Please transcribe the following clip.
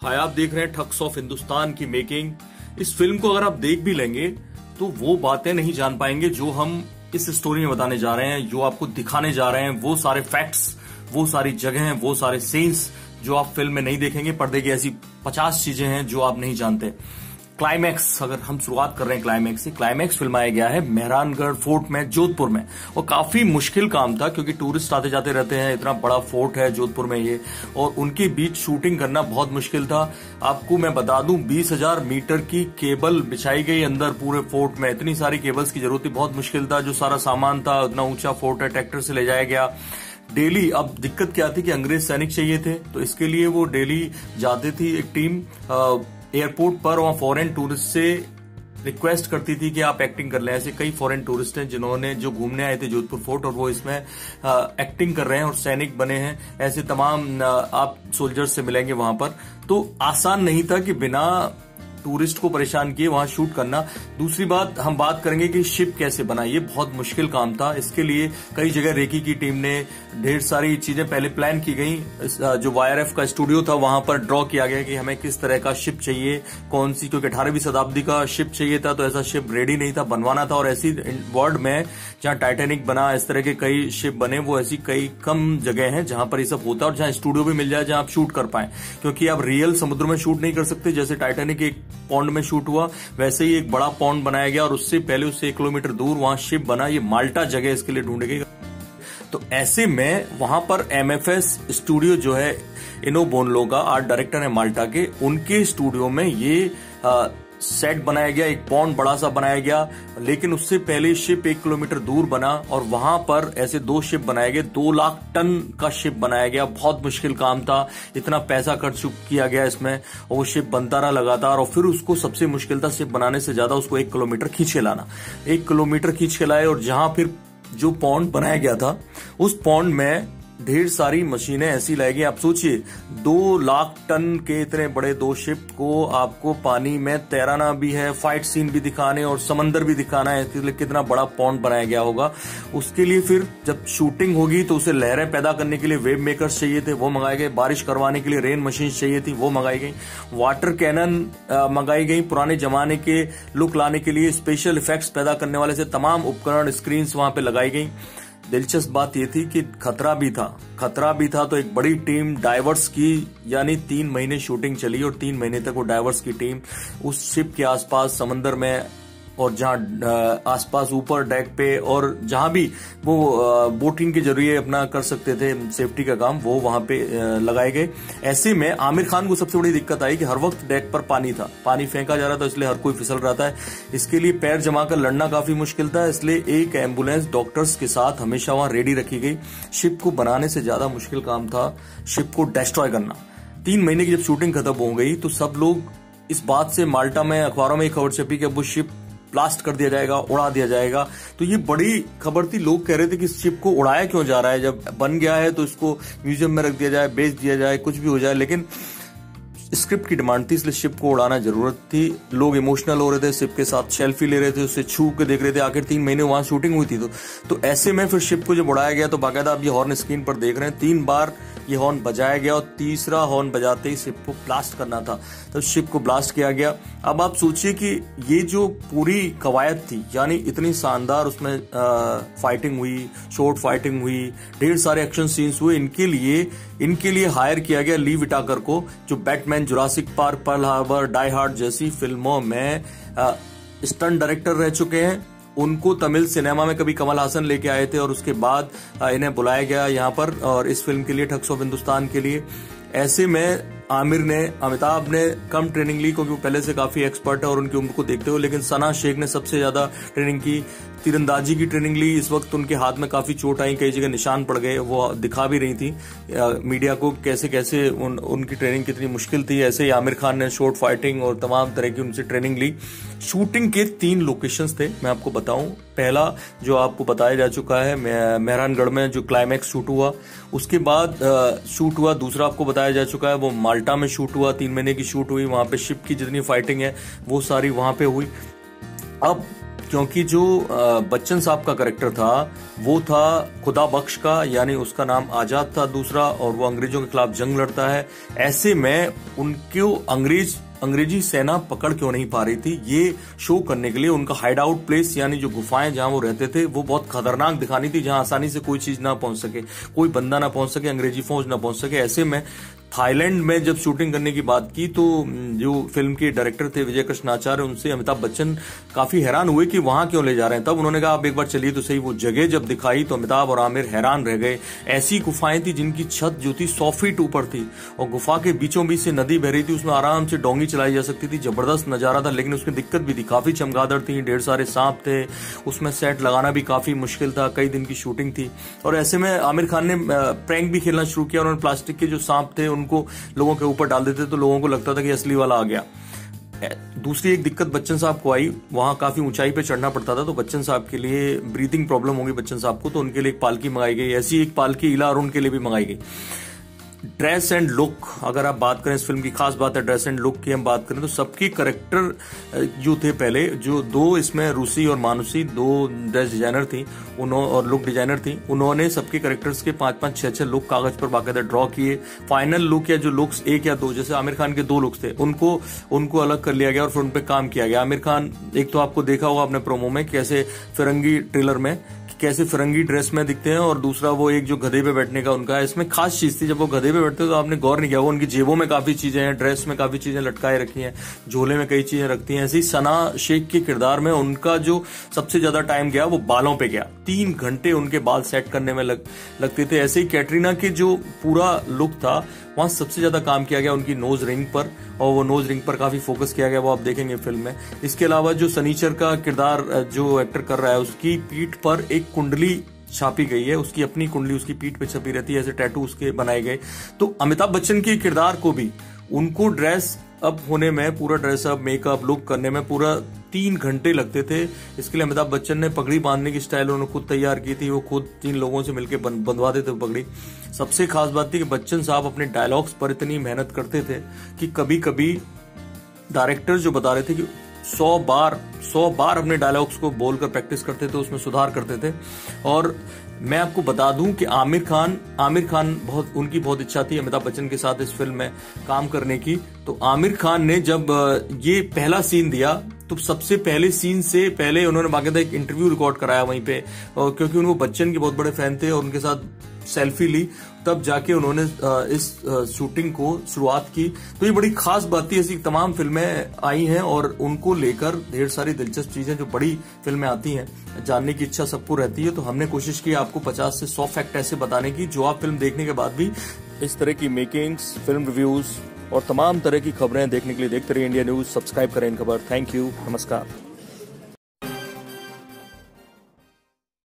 हाय, आप देख रहे हैं ठग्स ऑफ हिंदुस्तान की मेकिंग। इस फिल्म को अगर आप देख भी लेंगे तो वो बातें नहीं जान पाएंगे जो हम इस स्टोरी में बताने जा रहे हैं, जो आपको दिखाने जा रहे हैं। वो सारे फैक्ट्स, वो सारी जगहें, वो सारे सीन्स जो आप फिल्म में नहीं देखेंगे। पर्दे की ऐसी 50 चीजें हैं जो आप नहीं जानते। क्लाइमैक्स, अगर हम शुरुआत कर रहे हैं क्लाइमैक्स से, क्लाइमैक्स फिल्माया गया है मेहरानगढ़ फोर्ट में, जोधपुर में। और काफी मुश्किल काम था क्योंकि टूरिस्ट आते जाते रहते हैं, इतना बड़ा फोर्ट है जोधपुर में ये, और उनके बीच शूटिंग करना बहुत मुश्किल था। आपको मैं बता दूं, 20,000 मीटर की केबल बिछाई गई अंदर पूरे फोर्ट में। इतनी सारी केबल्स की जरूरत थी, बहुत मुश्किल था। जो सारा सामान था, उतना ऊंचा फोर्ट है, ट्रैक्टर से ले जाया गया डेली। अब दिक्कत क्या थी कि अंग्रेज सैनिक चाहिए थे, तो इसके लिए वो डेली जाती थी एक टीम एयरपोर्ट पर। वहां फॉरेन टूरिस्ट से रिक्वेस्ट करती थी कि आप एक्टिंग कर लें। ऐसे कई फॉरेन टूरिस्ट हैं जिन्होंने जो घूमने आए थे जोधपुर फोर्ट, और वो इसमें एक्टिंग कर रहे हैं और सैनिक बने हैं। ऐसे तमाम आप सोल्जर्स से मिलेंगे वहां पर। तो आसान नहीं था कि बिना टूरिस्ट को परेशान किए वहां शूट करना। दूसरी बात, हम बात करेंगे कि शिप कैसे बना। ये बहुत मुश्किल काम था। इसके लिए कई जगह रेकी की टीम ने ढेर सारी चीजें पहले प्लान की गई। जो वाईआरएफ का स्टूडियो था वहां पर ड्रॉ किया गया कि हमें किस तरह का शिप चाहिए, कौन सी, क्योंकि 18वीं शताब्दी का शिप चाहिए था, तो ऐसा शिप रेडी नहीं था, बनवाना था। और ऐसी वर्ल्ड में जहां टाइटैनिक बना, इस तरह के कई शिप बने, वो ऐसी कई कम जगह हैं जहां पर ये सब होता है और जहां स्टूडियो भी मिल जाए जहां आप शूट कर पाए। क्योंकि आप रियल समुद्र में शूट नहीं कर सकते। जैसे टाइटैनिक एक पॉन्ड में शूट हुआ, वैसे ही एक बड़ा पॉन्ड बनाया गया और उससे पहले उससे 1 किलोमीटर दूर वहां शिप बना। ये माल्टा जगह इसके लिए ढूंढी गई। तो ऐसे में वहां पर एमएफएस स्टूडियो जो है, इनो बोनलो का आर्ट डायरेक्टर है माल्टा के, उनके स्टूडियो में ये सेट बनाया गया, एक पॉन्ड बड़ा सा बनाया गया। लेकिन उससे पहले शिप 1 किलोमीटर दूर बना और वहां पर ऐसे 2 शिप बनाए गए। 2 लाख टन का शिप बनाया गया। बहुत मुश्किल काम था, इतना पैसा खर्च किया गया इसमें, और वो शिप बनता रहा लगातार। और फिर उसको सबसे मुश्किल था शिप बनाने से ज्यादा उसको 1 किलोमीटर खींच के लाना। 1 किलोमीटर खींच के लाए, और जहां फिर जो पॉन्ड बनाया गया था उस पॉन्ड में ढेर सारी मशीनें ऐसी लाई गई। आप सोचिए, 2 लाख टन के इतने बड़े 2 शिप को आपको पानी में तैराना भी है, फाइट सीन भी दिखाने और समंदर भी दिखाना है, इसलिए कितना बड़ा पॉन्ड बनाया गया होगा। उसके लिए फिर जब शूटिंग होगी तो उसे लहरें पैदा करने के लिए वेव मेकर्स चाहिए थे, वो मंगाए गए। बारिश करवाने के लिए रेन मशीन चाहिए थी, वो मंगाई गई। वाटर कैनन मंगाई गई। पुराने जमाने के लुक लाने के लिए स्पेशल इफेक्ट्स पैदा करने वाले से तमाम उपकरण, स्क्रीन वहां पे लगाई गई। दिलचस्प बात यह थी कि खतरा भी था। तो एक बड़ी टीम डाइवर्स की, यानी 3 महीने शूटिंग चली और 3 महीने तक वो डाइवर्स की टीम उस शिप के आसपास समंदर में, और जहां आसपास ऊपर डेक पे, और जहां भी वो बोटिंग के जरिए अपना कर सकते थे सेफ्टी का काम, वो वहां पे लगाए गए। ऐसे में आमिर खान को सबसे बड़ी दिक्कत आई कि हर वक्त डेक पर पानी था, पानी फेंका जा रहा था, इसलिए हर कोई फिसल रहा था। इसके लिए पैर जमाकर लड़ना काफी मुश्किल था, इसलिए एक एम्बुलेंस डॉक्टर्स के साथ हमेशा वहां रेडी रखी गई। शिप को बनाने से ज्यादा मुश्किल काम था शिप को डिस्ट्रॉय करना। 3 महीने की जब शूटिंग खत्म हो गई तो सब लोग इस बात से, माल्टा में अखबारों में एक खबर छपी कि अब वो शिप ब्लास्ट कर दिया जाएगा, उड़ा दिया जाएगा। तो ये बड़ी खबर थी। लोग कह रहे थे कि शिप को उड़ाया क्यों जा रहा है, जब बन गया है तो इसको म्यूजियम में रख दिया जाए, बेच दिया जाए, कुछ भी हो जाए। लेकिन स्क्रिप्ट की डिमांड थी, इसलिए शिप को उड़ाना जरूरत थी। लोग इमोशनल हो रहे थे, शिप के साथ सेल्फी ले रहे थे, उससे छू के देख रहे थे। आखिर 3 महीने वहां शूटिंग हुई थी। तो ऐसे में फिर शिप को जब उड़ाया गया तो बाकायदा आप ये हॉर्न स्क्रीन पर देख रहे हैं, 3 बार ये हॉर्न बजाया गया, और तीसरा हॉर्न बजाते ही शिप को ब्लास्ट करना था, तो शिप को ब्लास्ट किया गया। अब आप सोचिए कि ये जो पूरी कवायद थी, यानी इतनी शानदार उसमें फाइटिंग हुई, शॉर्ट फाइटिंग हुई, ढेर सारे एक्शन सीन्स हुए। इनके लिए हायर किया गया ली विटाकर को, जो Batman, Jurassic Park, Pearl Harbor, Die Hard जैसी फिल्मों में स्टंट डायरेक्टर रह चुके हैं। उनको तमिल सिनेमा में कभी कमल हासन लेके आए थे, और उसके बाद इन्हें बुलाया गया यहाँ पर, और इस फिल्म के लिए, ठग्स ऑफ हिंदुस्तान के लिए। ऐसे में अमिताभ ने कम ट्रेनिंग ली क्योंकि वो पहले से काफी एक्सपर्ट है और उनकी उम्र को देखते हुए, लेकिन सना शेख ने सबसे ज्यादा ट्रेनिंग की, तीरंदाजी की ट्रेनिंग ली। इस वक्त उनके हाथ में काफी चोट आई, कई जगह निशान पड़ गए, वो दिखा भी रही थी मीडिया को कैसे कैसे उनकी ट्रेनिंग कितनी मुश्किल थी। ऐसे ही आमिर खान ने शॉर्ट फाइटिंग और तमाम तरह की उनसे ट्रेनिंग ली। शूटिंग के 3 लोकेशंस थे, मैं आपको बताऊं। पहला जो आपको बताया जा चुका है, मेहरानगढ़ में जो क्लाइमैक्स शूट हुआ, उसके बाद शूट हुआ। दूसरा आपको बताया जा चुका है वो माल्टा में शूट हुआ, 3 महीने की शूट हुई। वहां पे शिप की जितनी फाइटिंग है वो सारी वहां पे हुई। अब क्योंकि जो बच्चन साहब का कैरेक्टर था वो था खुदा बख्श का, यानी उसका नाम आजाद था दूसरा, और वो अंग्रेजों के खिलाफ जंग लड़ता है। ऐसे में उनको अंग्रेजी सेना पकड़ क्यों नहीं पा रही थी, ये शो करने के लिए उनका हाइड आउट प्लेस यानी जो गुफाएं जहां वो रहते थे वो बहुत खतरनाक दिखानी थी, जहां आसानी से कोई चीज ना पहुंच सके, कोई बंदा ना पहुंच सके, अंग्रेजी फौज ना पहुंच सके। ऐसे में थाईलैंड में जब शूटिंग करने की बात की तो जो फिल्म के डायरेक्टर थे विजय कृष्ण आचार्य, उनसे अमिताभ बच्चन काफी हैरान हुए कि वहां क्यों ले जा रहे हैं। तब उन्होंने कहा आप एक बार चलिए तो सही। वो जगह जब दिखाई तो अमिताभ और आमिर हैरान रह गए। ऐसी गुफाएं थी जिनकी छत जो थी 100 फीट ऊपर थी और गुफा के बीचों बीच से नदी बह रही थी, उसमें आराम से डोंगी चलाई जा सकती थी। जबरदस्त नजारा था, लेकिन उसमें दिक्कत भी थी, काफी चमगादड़ थी, ढेर सारे सांप थे, उसमें सेट लगाना भी काफी मुश्किल था, कई दिन की शूटिंग थी। और ऐसे में आमिर खान ने प्रैंक भी खेलना शुरू किया। उन्होंने प्लास्टिक के जो सांप थे उनको लोगों के ऊपर डाल देते तो लोगों को लगता था कि असली वाला आ गया। दूसरी एक दिक्कत बच्चन साहब को आई, वहां काफी ऊंचाई पे चढ़ना पड़ता था, तो बच्चन साहब के लिए ब्रीथिंग प्रॉब्लम होगी बच्चन साहब को, तो उनके लिए एक पालकी मंगाई गई। ऐसी एक पालकी इला अरुण के लिए भी मंगाई गई। ड्रेस एंड लुक, अगर आप बात करें इस फिल्म की खास बात है ड्रेस एंड लुक की हम बात करें तो सबकी करेक्टर जो थे पहले, जो दो इसमें रूसी और मानुसी दो ड्रेस डिजाइनर थी और लुक डिजाइनर थी, उन्होंने सबके करेक्टर्स के 5-5, 6-6 लुक कागज पर बाकायदा ड्रॉ किए। फाइनल लुक या जो लुक्स 1 या 2, जैसे आमिर खान के 2 लुक्स थे, उनको अलग कर लिया गया और फिर उन पे काम किया गया। आमिर खान एक तो आपको देखा होगा अपने प्रोमो में कैसे फिरंगी ट्रेलर में कैसे फिरंगी ड्रेस में दिखते हैं, और दूसरा वो एक जो गधे पे बैठने का उनका है। इसमें खास चीज थी, जब वो गधे पे बैठते तो आपने गौर नहीं किया, वो उनकी जेबों में काफी चीजें हैं, ड्रेस में काफी चीजें लटकाए रखी हैं, झोले में कई चीजें रखती हैं। ऐसे ही सना शेख के किरदार में उनका जो सबसे ज्यादा टाइम गया वो बालों पे गया, 3 घंटे उनके बाल सेट करने में लगते थे। ऐसे ही कैटरीना के जो पूरा लुक था वहां सबसे ज्यादा काम किया गया उनकी नोज रिंग पर, और वो नोज रिंग पर काफी फोकस किया गया, वो आप देखेंगे फिल्म में। इसके अलावा जो सनीचर का किरदार जो एक्टर कर रहा है उसकी पीठ पर एक कुंडली छापी गई है, उसकी अपनी कुंडली उसकी पीठ पे छपी रहती है, ऐसे टैटू उसके बनाए गए। तो अमिताभ बच्चन के किरदार को भी उनको ड्रेस अप होने में, पूरा ड्रेसअप मेकअप लुक करने में पूरा 3 घंटे लगते थे। इसके लिए अमिताभ बच्चन ने पगड़ी बांधने की स्टाइल उन्होंने खुद तैयार की थी, वो खुद 3 लोगों से मिलकर बंधवाते थे पगड़ी। सबसे खास बात थी कि बच्चन साहब अपने डायलॉग्स पर इतनी मेहनत करते थे कि कभी कभी डायरेक्टर जो बता रहे थे कि 100 बार अपने डायलॉग्स को बोलकर प्रैक्टिस करते थे, उसमें सुधार करते थे। और मैं आपको बता दूं कि आमिर खान उनकी बहुत इच्छा थी अमिताभ बच्चन के साथ इस फिल्म में काम करने की। तो आमिर खान ने जब ये पहला सीन दिया तो सबसे पहले सीन से पहले उन्होंने बाकायदा एक इंटरव्यू रिकॉर्ड कराया वहीं पे, और क्योंकि उनको बच्चन के बहुत बड़े फैन थे और उनके साथ सेल्फी ली, तब जाके उन्होंने इस शूटिंग को शुरुआत की। तो ये बड़ी खास बात थी। ऐसी तमाम फिल्में आई हैं और उनको लेकर ढेर सारी दिलचस्प चीजें जो बड़ी फिल्में आती हैं जानने की इच्छा सबको रहती है। तो हमने कोशिश की आपको 50 से 100 फैक्ट ऐसे बताने की जो आप फिल्म देखने के बाद भी इस तरह की मेकिंग्स, फिल्म रिव्यूज और तमाम तरह की खबरें देखने के लिए देखते रहिए इंडिया न्यूज। सब्सक्राइब करें इन खबर। थैंक यू, नमस्कार।